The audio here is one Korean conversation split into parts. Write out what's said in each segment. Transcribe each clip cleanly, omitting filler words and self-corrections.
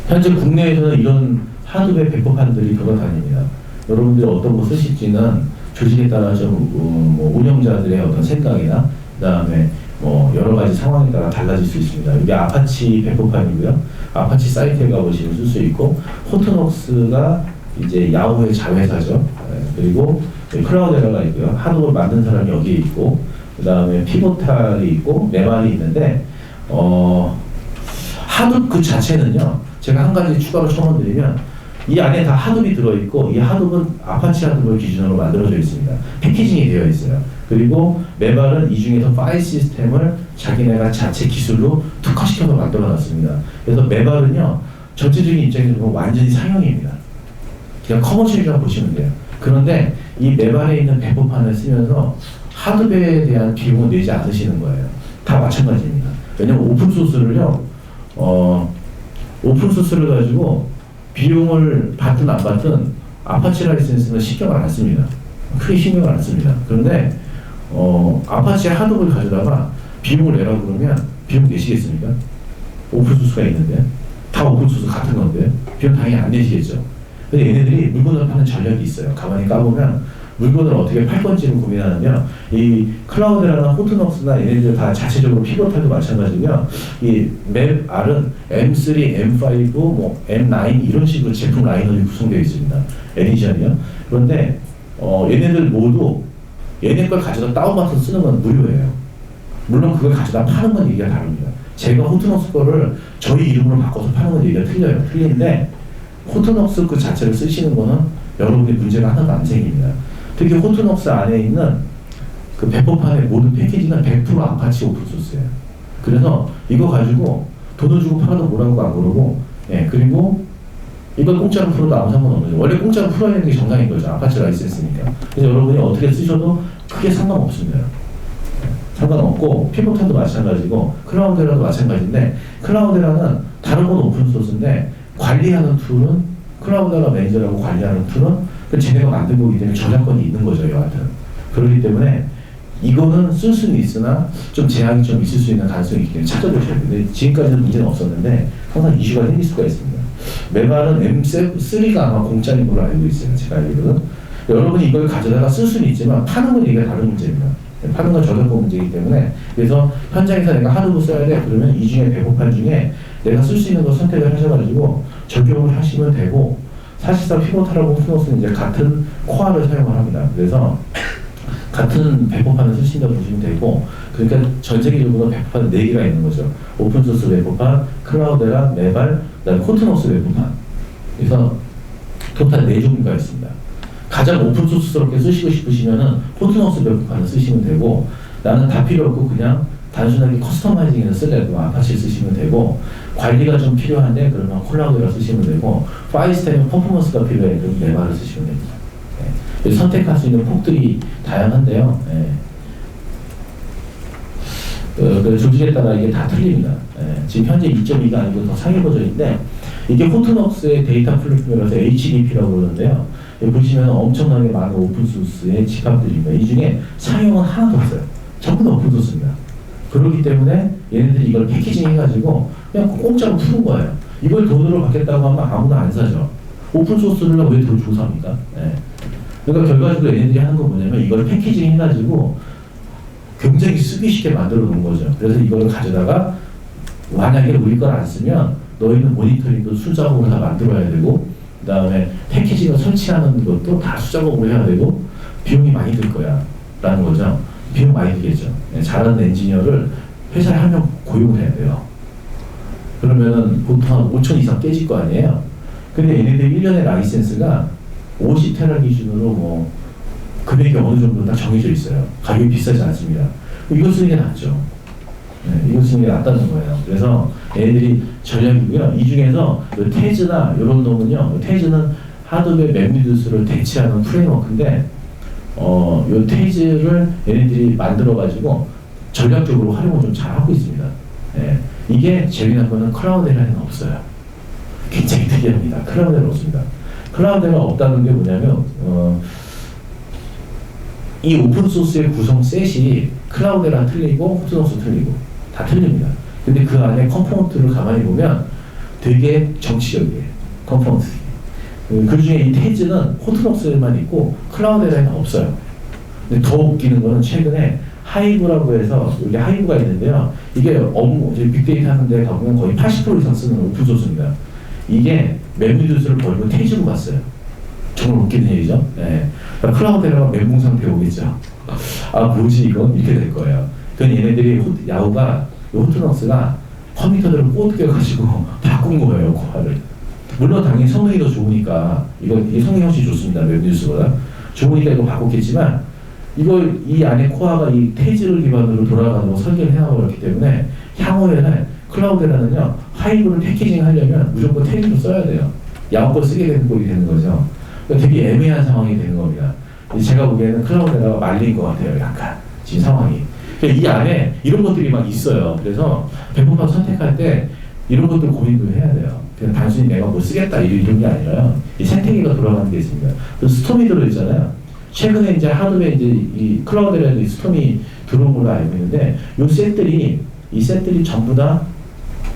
현재 국내에서는 이런 하드웨어 배포판들이 돌아다닙니다. 여러분들이 어떤 거 쓰실지는 조직에 따라 좀 뭐 운영자들의 어떤 생각이나 그다음에 뭐 여러 가지 상황에 따라 달라질 수 있습니다. 이게 아파치 배포판이고요. 아파치 사이트에 가보시면 쓸 수 있고, 포트녹스가 이제 야후의 자회사죠. 그리고 클라우데라가 있고요. 하드웨어 만든 사람이 여기에 있고, 그 다음에 피보탈이 있고, 메말이 있는데, 하둡 그 자체는요, 제가 한 가지 추가로 첨언드리면, 이 안에 다 하둡이 들어있고, 이 하둡은 아파치 하둡을 기준으로 만들어져 있습니다. 패키징이 되어 있어요. 그리고 메발은 이 중에서 파일 시스템을 자기네가 자체 기술로 특화시켜서 만들어 놨습니다. 그래서 메발은요, 전체적인 입장에서 보면 완전히 상용입니다. 그냥 커머셜이라고 보시면 돼요. 그런데 이 메발에 있는 배포판을 쓰면서 하드웨어에 대한 비용을 내지 않으시는 거예요. 다 마찬가지입니다. 왜냐면 오픈소스를요, 오픈소스를 가지고 비용을 받든 안 받든 아파치 라이센스는 신경을 안 씁니다. 크게 신경을 안 씁니다. 그런데 아파치 하드웨어를 가져다가 비용을 내라고 그러면 비용 내시겠습니까? 오픈소스가 있는데 다 오픈소스 같은 건데 비용 당연히 안 내시겠죠. 근데 얘네들이 물건을 파는 전략이 있어요. 가만히 까보면 물건을 어떻게 팔 건지를 고민하면 이 클라우드라나 포트녹스나 얘네들 다 자체적으로 피보탈도 마찬가지고요. 이 맵R은 M3, M5, 뭐 M9 이런 식으로 제품 라인업이 구성되어 있습니다. 에디션이요. 그런데 얘네들 모두 얘네 걸 가져다 다운받아서 쓰는 건 무료예요. 물론 그걸 가져다 파는 건 얘기가 다릅니다. 제가 호트녹스 거를 저희 이름으로 바꿔서 파는 건 얘기가 틀려요. 틀린데 호트녹스 그 자체를 쓰시는 거는 여러분의 문제가 하나도 안 생깁니다. 특히 호트녹스 안에 있는 그 배포판의 모든 패키지는 100% 아파치 오픈소스예요. 그래서 이거 가지고 돈을 주고 팔아도 뭐라고 안 그러고, 예, 그리고 이걸 공짜로 풀어도 아무 상관없는 거죠. 원래 공짜로 풀어야 되는 게 정상인 거죠. 아파치 라이센스니까. 그래서 여러분이 어떻게 쓰셔도 크게 상관없습니다. 상관없고, 피보탄도 마찬가지고, 클라우데라도 마찬가지인데, 클라우데라는 다른 건 오픈소스인데, 관리하는 툴은, 클라우데라 매니저라고 관리하는 툴은 그 쟤네가 만든 거기 때문에 저작권이 있는 거죠, 여하튼. 그렇기 때문에 이거는 쓸 수는 있으나 좀 제약이 좀 있을 수 있는 가능성이 있기 때문에 찾아보셔야 돼요. 근데 지금까지는 문제는 없었는데 항상 이슈가 생길 수가 있습니다. 메발은 M3가 아마 공짜인 걸로 알고 있어요, 제가 알기로는. 여러분이 이걸 가져다가 쓸 수는 있지만 파는 건 얘기가 다른 문제입니다. 파는 건 저작권 문제이기 때문에, 그래서 현장에서 내가 하드웨어 써야 돼 그러면 이 중에 배포판 중에 내가 쓸 수 있는 거 선택을 하셔가지고 적용을 하시면 되고, 사실상 피보탈하고 호트녹스는 이제 같은 코어를 사용을 합니다. 그래서 같은 배포판을 쓰신다고 보시면 되고, 그러니까 전 세계적으로 배포판 4개가 있는 거죠. 오픈소스 배포판, 클라우데라, 메발, 그다음에 호트녹스 배포판. 그래서 토탈 4종류가 있습니다. 가장 오픈소스스럽게 쓰시고 싶으시면은 호트녹스 배포판을 쓰시면 되고, 나는 다 필요 없고 그냥 단순하게 커스터마이징해서 쓰려고 아파치 쓰시면 되고, 관리가 좀 필요한데 그러면 클라우드라 쓰시면 되고, 파일 시스템은 퍼포먼스가 필요해 그럼 메발을 쓰시면 됩니다. 네. 선택할 수 있는 폭들이 다양한데요. 네. 그 조직에 따라 이게 다 틀립니다. 네. 지금 현재 2.2가 아니고 더 상위 버전인데, 이게 호트녹스의 데이터 플랫폼이라서 HDP라고 그러는데요. 여기 보시면 엄청나게 많은 오픈소스의 집합들입니다. 이 중에 상용은 하나도 없어요. 전부 다 오픈소스입니다. 그렇기 때문에 얘네들이 이걸 패키징 해가지고 그냥 공짜로 푸는 거예요. 이걸 돈으로 받겠다고 하면 아무나 안 사죠. 오픈소스를 왜 돈 주고 삽니까? 네. 그러니까 결과적으로 얘네들이 하는 건 뭐냐면 이걸 패키징 해가지고 굉장히 쓰기 쉽게 만들어 놓은 거죠. 그래서 이걸 가져다가 만약에 우리 걸 안 쓰면 너희는 모니터링도 수작업으로 다 만들어야 되고, 그 다음에 패키징을 설치하는 것도 다 수작업으로 해야 되고 비용이 많이 들 거야 라는 거죠. 비용 많이 들겠죠. 잘하는 엔지니어를 회사에 한 명 고용을 해야 돼요. 그러면은 보통 한 5천 이상 깨질 거 아니에요. 근데 얘네들 1년의 라이센스가 50테라 기준으로 뭐 금액이 어느 정도 딱 정해져 있어요. 가격이 비싸지 않습니다. 이거 쓰는 게 낫죠. 네, 이거 쓰는 게 낫다는 거예요. 그래서 얘네들이 전략이고요. 이 중에서 테즈나 이런 놈은요, 테즈는 하드웨어 맵리듀스를 대체하는 프레임워크인데, 요 테이즈를 얘네들이 만들어가지고 전략적으로 활용을 좀 잘하고 있습니다. 예. 이게 재미난 거는 클라우데라는 없어요. 굉장히 특이합니다. 클라우데라 없습니다. 클라우데라 없다는 게 뭐냐면, 이 오픈소스의 구성 셋이 클라우데라 틀리고 호트녹스 틀리고 다 틀립니다. 근데 그 안에 컴포넌트를 가만히 보면 되게 정치적이에요. 컨퍼런스. 그 중에 이 테즈는 호트록스에만 있고 클라우드에는 없어요. 근데 더 웃기는 거는 최근에 하이브라고 해서 여기 하이브가 있는데요. 이게 업무, 빅데이터 하는 데 가보면 거의 80% 이상 쓰는 오픈소스입니다. 이게 맵리듀스를 버리고 테즈로 갔어요. 정말 웃기는 얘기죠. 네. 클라우드에다가 멘붕상 배우겠죠. 아 뭐지 이건? 이렇게 될 거예요. 그건 얘네들이 야후가 호트록스가 컴퓨터들을 꼬드겨가지고 바꾼 거예요. 코어를. 물론 당연히 성능이 더 좋으니까 이게 성능이 훨씬 좋습니다. 웹뉴스보다 좋으니까 이거 바꿨겠지만 이걸 이 안에 코어가 이 테즈를 기반으로 돌아가는 설계를 해나가고 있기 때문에 향후에는 클라우드라는요 하이브를 패키징 하려면 무조건 테즈를 써야 돼요. 야후 걸 쓰게 되는 꼴이 되는 거죠. 그러니까 되게 애매한 상황이 되는 겁니다. 제가 보기에는 클라우드에다가 말린 것 같아요. 약간 지금 상황이. 그러니까 이 안에 이런 것들이 막 있어요. 그래서 배포판 선택할 때 이런 것들 고민도 해야 돼요. 그냥 단순히 내가 뭐 쓰겠다 이런 게 아니라요. 이 생태계가 돌아가는 게 있습니다. 스톰이 들어있잖아요. 최근에 이제 하드웨어 이제 이 클라우드에도 스톰이 들어온 걸로 알고 있는데 이 셋들이 전부 다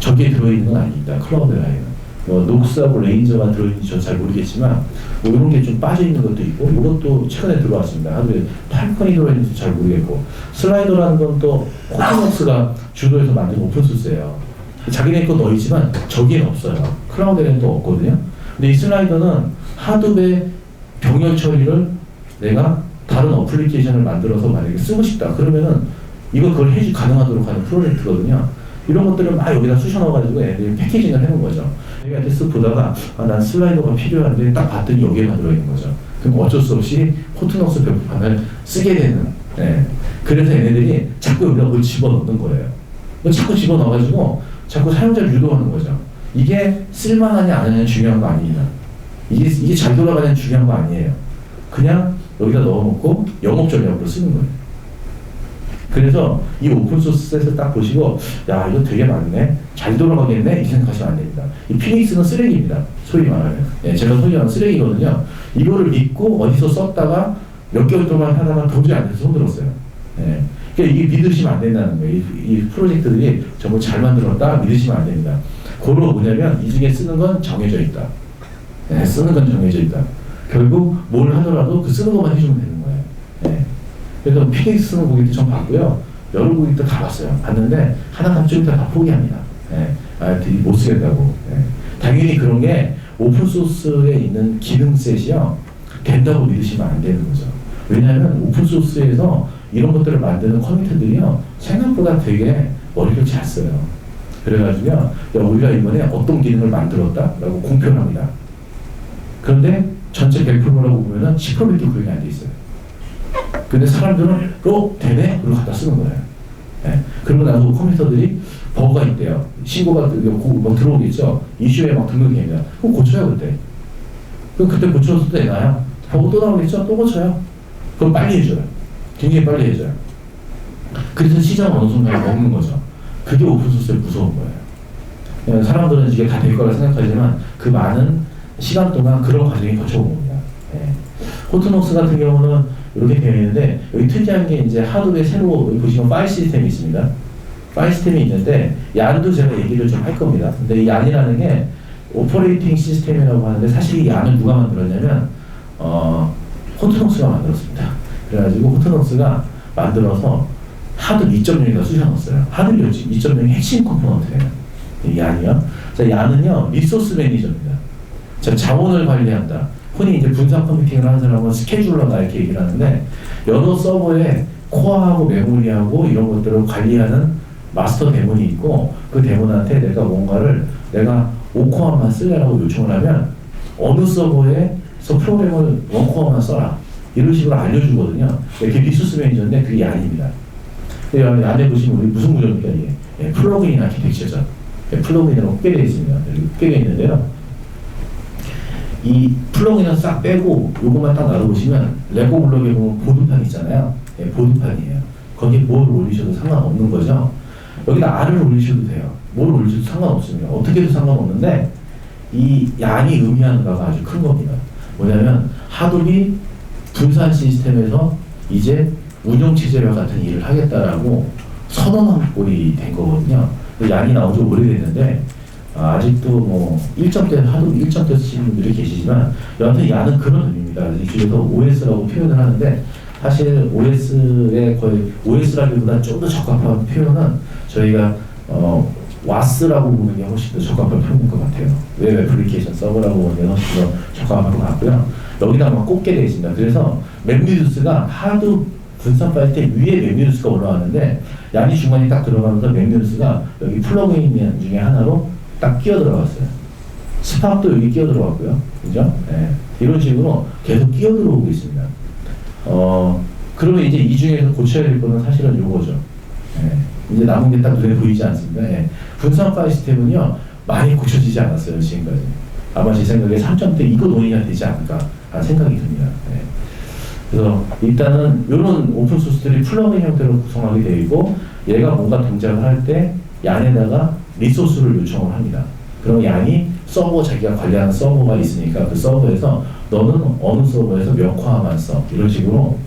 저기에 들어있는 건 아닙니다. 클라우드에는. 뭐 녹스하고 레인저가 들어있는지 저 잘 모르겠지만 뭐 이런 게 좀 빠져 있는 것도 있고 이것도 최근에 들어왔습니다. 하드웨어 팔콘이 들어있는지 잘 모르겠고 슬라이더라는 건 또 코트넉스가 주도해서 만든 오픈소스예요. 자기네 거 넣어 있지만 저기에는 없어요. 클라우드에는 또 없거든요. 근데 이 슬라이더는 하드웨어 병렬 처리를 내가 다른 어플리케이션을 만들어서 만약에 쓰고 싶다. 그러면은 그걸 가능하도록 하는 프로젝트거든요. 이런 것들을 막 여기다 쑤셔 넣어가지고 애들이 패키징을 해놓은 거죠. 내가 쓱 보다가 난 슬라이더가 필요한데 딱 봤더니 여기에만 들어있는 거죠. 그럼 어쩔 수 없이 호트넉스 배포판을 쓰게 되는. 네. 그래서 얘네들이 자꾸 여기다 그걸 집어넣는 거예요. 자꾸 집어넣어가지고 자꾸 사용자를 유도하는 거죠. 이게 쓸만하냐 안 하냐 중요한 거 아닙니다. 이게 잘 돌아가냐 중요한 거 아니에요. 그냥 여기다 넣어놓고 영업 전략으로 쓰는 거예요. 그래서 이 오픈소스에서 딱 보시고 야 이거 되게 많네 잘 돌아가겠네 이 생각하시면 안 됩니다. 이 피닉스는 쓰레기입니다. 소위 말하면 제가 소위 말하는 쓰레기거든요. 이거를 믿고 어디서 썼다가 몇 개월 동안 하다가 도저히 안 돼서 손들었어요. 그러니까 이게 믿으시면 안 된다는 거예요. 이 프로젝트들이 정말 잘 만들었다 믿으시면 안 됩니다. 그거 뭐냐면 이 중에 쓰는 건 정해져 있다. 쓰는 건 정해져 있다. 결국 뭘 하더라도 그 쓰는 것만 해주면 되는 거예요. 그래서 피닉스 쓰는 고객도 좀 봤고요. 여러 고객도 다 봤어요. 봤는데 하나 좀 이따 다 포기합니다. 못 쓰겠다고. 당연히 그런 게 오픈소스에 있는 기능셋이요. 된다고 믿으시면 안 되는 거죠. 왜냐하면 오픈소스에서 이런 것들을 만드는 컴퓨터들이요. 생각보다 되게 머리를 잘 써요. 그래가지고요. 야, 우리가 이번에 어떤 기능을 만들었다라고 공표를 합니다. 그런데 전체 100%라고 보면은 10%밖에 구현이 안 돼 있어요. 근데 사람들은 되네? 그리고 갖다 쓰는 거예요. 그러고 나서 컴퓨터들이 버그가 있대요. 신고가 막 들어오겠죠. 이슈에 막 등록이 됩니다. 그럼 고쳐요 그때. 그럼 그때 고쳐도 되나요? 버그 또 나오겠죠? 또 고쳐요. 그럼 빨리 해줘요. 굉장히 빨리 해줘요. 그래서 시장은 어느 순간에 먹는 거죠. 그게 오픈소스의 무서운 거예요. 사람들은 이게 다 될 거라 생각하지만 그 많은 시간 동안 그런 과정이 거쳐온 겁니다. 호트넉스 같은 경우는 이렇게 되어 있는데 여기 특이한 게 이제 하드웨어 새로 여기 보시면 파일 시스템이 있습니다. 파일 시스템이 있는데 얀도 제가 얘기를 좀 할 겁니다. 근데 이 얀이라는 게 오퍼레이팅 시스템이라고 하는데 사실 이 얀을 누가 만들었냐면 호트넉스가 만들었습니다. 그래가지고 호트넉스가 만들어서 하드 2.0에다 쑤셔넣었어요. 하드 2.0의 핵심 컴포넌트예요. 이 얀이요. 자, 얀은요 리소스 매니저입니다. 자, 자원을 관리한다. 흔히 이제 분산 컴퓨팅을 하는 사람은 스케줄러다 이렇게 얘기를 하는데 여러 서버에 코어하고 메모리하고 이런 것들을 관리하는 마스터 데몬이 있고 그 데몬한테 내가 5코어만 쓰려고 요청을 하면 어느 서버에서 프로그램을 1코어만 써라 이런 식으로 알려주거든요. 이게 리소스 매니저인데 그게 얀입니다. 안에 보시면 우리 무슨 구조입니까 이게? 플러그인 아키텍처죠. 플러그인으로 꽤 되어 있습니다. 꽤 되어 있는데요. 이 플러그인을 싹 빼고 요것만 딱 놔두시면 레고 블록에 보면 보드판 있잖아요. 보드판이에요. 거기에 뭘 올리셔도 상관없는 거죠. 여기다 R을 올리셔도 돼요. 뭘 올리셔도 상관없습니다. 어떻게 해도 상관없는데 이 얀이 의미하는 바가 아주 큰 겁니다. 뭐냐면 하드비 분산 시스템에서 이제 운영체제와 같은 일을 하겠다라고 선언한 꼴이 된 거거든요. 얀이 나온 지 오래됐는데 아직도 뭐 1점대 하도 1점대 쓰시는 분들이 계시지만 여하튼 야는 그런 의미입니다. 그래서 이쪽에서 OS라고 표현을 하는데 사실 OS의 거의 OS라기보다 좀 더 적합한 표현은 저희가 와스라고 부르는 게 훨씬 더 적합한 표현인 것 같아요. 웹 애플리케이션 서버라고 부르는 게 훨씬 더 적합한 것 같고요. 여기다가 꼽게 되어 있습니다. 그래서 맵리두스가 하도 분산 파일 때 위에 맵리두스가 올라가는데 양이 중간에 딱 들어가면서 맵리두스가 여기 플러그인 중에 하나로 딱 끼어 들어갔어요. 스팍도 여기 끼어 들어갔고요. 그죠? 네. 이런 식으로 계속 끼어 들어오고 있습니다. 그러면 이제 이 중에서 고쳐야 될 거는 사실은 요거죠. 네. 이제 남은 게 딱 눈에 보이지 않습니다. 네. 분산 파일 시스템은요, 많이 고쳐지지 않았어요, 지금까지. 아마 제 생각에 3점대 이거 논의가 되지 않을까 하는 생각이 듭니다. 네. 그래서 일단은 이런 오픈소스들이 플러그인 형태로 구성하게 되어 있고, 얘가 뭔가 동작을 할 때 양에다가 리소스를 요청을 합니다. 그럼 양이 서버 자기가 관리하는 서버가 있으니까 그 서버에서 너는 어느 서버에서 몇 코어만 써 이런 식으로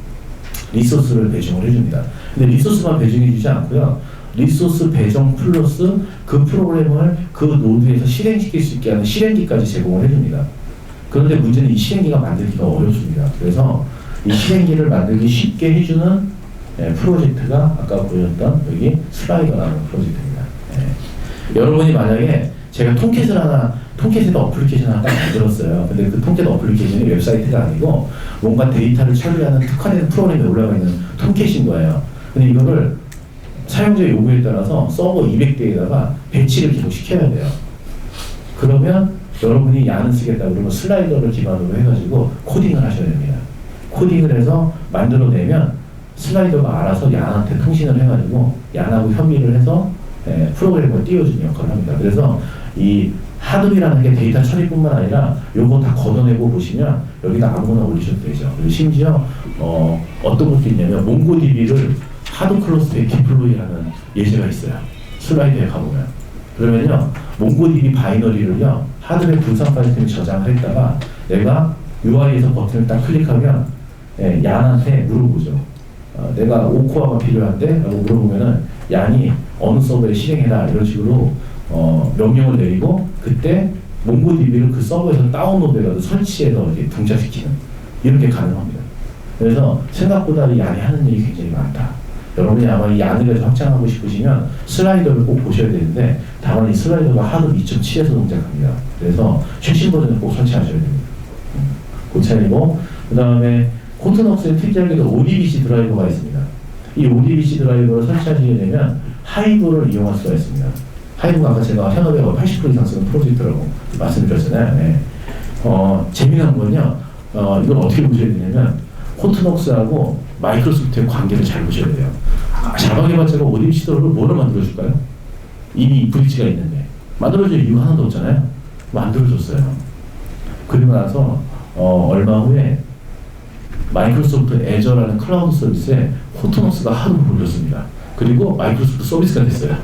리소스를 배정을 해줍니다. 근데 리소스만 배정해주지 않고요. 리소스 배정 플러스 그 프로그램을 그 노드에서 실행시킬 수 있게 하는 실행기까지 제공을 해줍니다. 그런데 문제는 이 실행기가 만들기가 어렵습니다. 그래서 이 실행기를 만들기 쉽게 해주는 프로젝트가 아까 보였던 여기 슬라이더라는 프로젝트입니다. 여러분이 만약에 제가 통캣에다 어플리케이션 하나 딱 만들었어요. 근데 그 통캣 어플리케이션이 웹사이트가 아니고 뭔가 데이터를 처리하는 특화된 프로그램에 올라가 있는 통캣인 거예요. 근데 이거를 사용자의 요구에 따라서 서버 200대에다가 배치를 계속 시켜야 돼요. 그러면 여러분이 야는 쓰겠다 그러면 슬라이더를 기반으로 해가지고 코딩을 하셔야 됩니다. 코딩을 해서 만들어내면 슬라이더가 알아서 야한테 통신을 해가지고 야하고 협의를 해서 프로그램을 띄워주는 역할을 합니다. 그래서 이 하드이라는 게 데이터 처리뿐만 아니라 요거 다 걷어내고 보시면 여기다 아무거나 올리셔도 되죠. 그리고 심지어 어떤 것도 있냐면 몽고DB를 하드 클러스터에 디플로이하는 예제가 있어요. 슬라이드에 가보면. 그러면요 몽고DB 바이너리를요 하드웨어 분산 파일 시스템에 저장을 했다가 내가 UI에서 버튼을 딱 클릭하면 얀한테 물어보죠. 내가 5코어가 필요한데? 라고 물어보면은 얀이 어느 서버에 실행해라 이런 식으로 명령을 내리고 그때 몽고DB를 그 서버에서 다운로드해서 설치해서 이렇게 동작시키는 이런 게 가능합니다. 그래서 생각보다 이 얀이 하는 일이 굉장히 많다. 여러분이 아마 이 얀을 확장하고 싶으시면 슬라이더를 꼭 보셔야 되는데 다만 이 슬라이더가 하드 2.7에서 동작합니다. 그래서 최신 버전을 꼭 설치하셔야 됩니다. 그 차이고 그 다음에 코트넉스의 특이하게도 ODBC 드라이버가 있습니다. 이 ODBC 드라이버를 설치하시게 되면 하이브를 이용할 수가 있습니다. 하이브가 아까 제가 현업에 80% 이상 쓰는 프로젝트라고 말씀드렸잖아요. 네. 재미난 건요, 이걸 어떻게 보셔야 되냐면, 코트넉스하고 마이크로소프트의 관계를 잘 보셔야 돼요. 자방해봤자가 ODBC 드라이버를 뭐로 만들어줄까요? 이미 브릿지가 있는데. 만들어줄 이유가 하나도 없잖아요. 만들어줬어요. 그리고 나서, 얼마 후에 마이크로소프트 애저라는 클라우드 서비스에 코트넉스가 하루 올렸습니다. 그리고 마이크로소프트 서비스가 됐어요.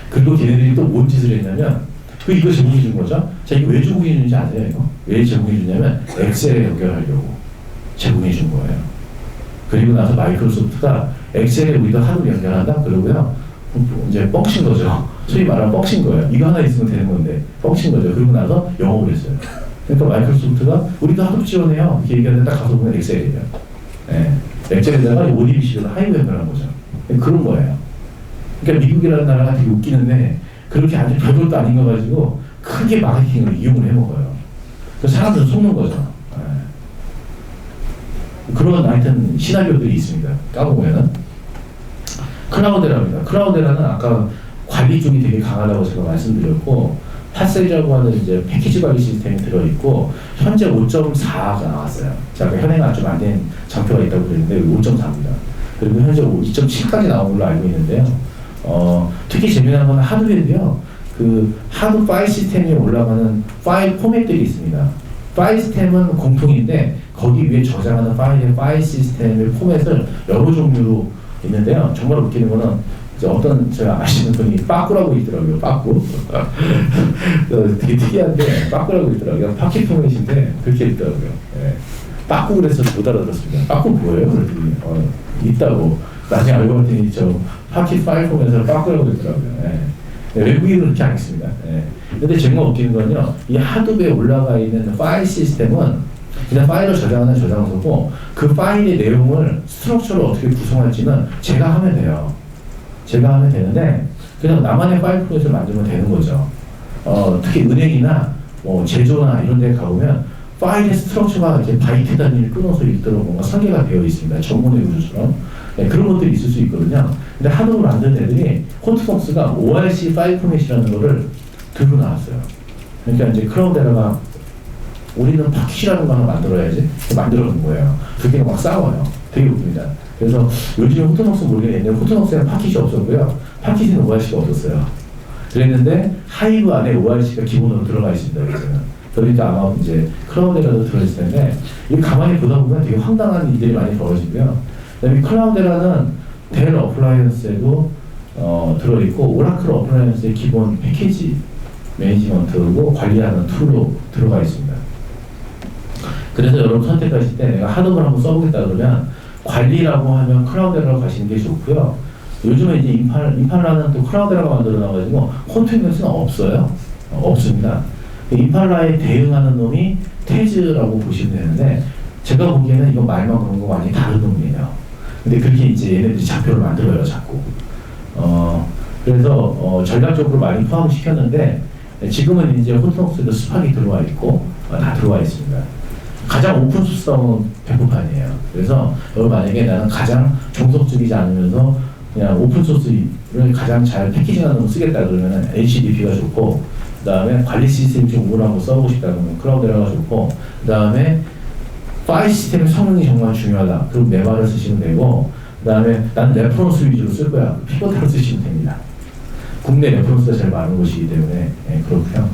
그리고 걔네들이 또 뭔 짓을 했냐면 이거 제공해 준 거죠. 자, 이거 왜 제공해 주는지 아세요? 이거? 왜 제공해 주냐면 엑셀에 연결하려고 제공해 준 거예요. 그리고 나서 마이크로소프트가 엑셀에 우리가 하루 연결한다? 그러고요. 이제 뻥친 거죠. 소위 말하면 뻥친 거예요. 이거 하나 있으면 되는 건데 뻥친 거죠. 그리고 나서 영업을 했어요. 그러니까 마이크로소프트가 우리도 하도 지원해요. 이렇게 얘기하는데 딱 가서 보면 엑셀이에요. 네. 엑셀에다가 ODBC를 하이브 연결한 거죠. 그런 거예요. 그러니까 미국이라는 나라가 되게 웃기는데 그렇게 아주 별것도 아닌 거 가지고 크게 마케팅을 이용을 해먹어요. 그래서 사람들은 속는 거죠. 네. 그런 하여튼 시나리오들이 있습니다. 까보면은 크라우데라입니다. 크라우데라는 아까 관리 쪽이 되게 강하다고 제가 말씀드렸고 핫셀이라고 하는 이제 패키지 관리 시스템이 들어있고 현재 5.4가 나왔어요. 제가 현행화 좀 안 된 장표가 있다고 그랬는데 5.4입니다. 그리고 현재 2.7까지 나온 걸로 알고 있는데요. 특히 재미난 건 하드웨어인데요. 그 하드 파일 시스템에 올라가는 파일 포맷들이 있습니다. 파일 시스템은 공통인데 거기 위에 저장하는 파일의 파일 시스템의 포맷을 여러 종류로 있는데요. 정말 웃기는 거는 어떤 제가 아시는 분이 빠꾸라고 있더라고요. 빠꾸. 되게 특이한데 빠꾸라고 있더라고요. 파켓 포맷인데 그렇게 있더라고요. 예. 빠꾸 그래서 못 알아들었습니다. 빠꾸 뭐예요? 그랬더니 있다고. 나중에 알고 봤더니 저 파켓 파일 포맷을 빠꾸라고 있더라고요. 예. 외국인은 그렇게 안 했습니다. 예. 근데 정말 웃기는 건요, 이 하드웨어에 올라가 있는 파일 시스템은 그냥 파일을 저장하는 저장소고, 그 파일의 내용을 스트럭처를 어떻게 구성할지는 제가 하면 돼요. 제가 하면 되는데, 그냥 나만의 파일 프로젝트를 만들면 되는 거죠. 특히 은행이나 뭐 제조나 이런 데 가보면 파일의 스트럭처가 이렇게 바이트 단위를 끊어서 읽도록 뭔가 설계가 되어 있습니다. 전문의 구조처럼. 네, 그런 것들이 있을 수 있거든요. 근데 하드웨어를 만든 애들이 호트폭스가 ORC 파일 포맷이라는 거를 들고 나왔어요. 그러니까 이제 크라우데라가 우리는 파킷이라는 거 하나 만들어야지 만들어 놓은 거예요. 두 개가 막 싸워요. 되게 웃깁니다. 그래서 요즘에 호트폭스 모르겠는데 호트폭스에는 파킷이 없었고요. 파킷에는 ORC가 없었어요. 그랬는데 하이브 안에 ORC가 기본으로 들어가 있습니다. 그러니까 아마 이제 클라우데라도 들어있을 텐데 이 가만히 보다 보면 되게 황당한 일들이 많이 벌어지고요. 그다음에 클라우데라는 델 어플라이언스에도 들어있고 오라클 어플라이언스의 기본 패키지 매니지먼트고 관리하는 툴로 들어가 있습니다. 그래서 여러분 선택하실 때 내가 하드웨어를 한번 써보겠다 그러면 관리라고 하면 클라우데라로 가시는 게 좋고요. 요즘에 이제 임팔라는 또 클라우데라가 만들어 놔가지고 콘테이너스는 없어요. 없습니다. 임팔라에 대응하는 놈이 테즈라고 보시면 되는데 제가 보기에는 이건 말만 그런 거 완전히 다른 놈이에요. 근데 그렇게 이제 얘네들이 좌표를 만들어요, 자꾸. 그래서 전략적으로 많이 포함시켰는데 지금은 이제 호트웍스에도 스팍이 들어와 있고 다 들어와 있습니다. 가장 오픈소스다운 배포판이에요. 그래서 여러분 만약에 나는 가장 정석적이지 않으면서 그냥 오픈소스를 가장 잘 패키징하는 거 쓰겠다 그러면 HDP가 좋고, 그 다음에 관리 시스템이 좀 우월한 거 써보고 싶다 그러면 클라우데라가 좋고, 그 다음에 파일 시스템의 성능이 정말 중요하다. 그럼 네마를 쓰시면 되고, 그 다음에 나는 레퍼런스 위주로 쓸 거야. 피보타로 쓰시면 됩니다. 국내 레퍼런스가 제일 많은 곳이기 때문에 그렇고요.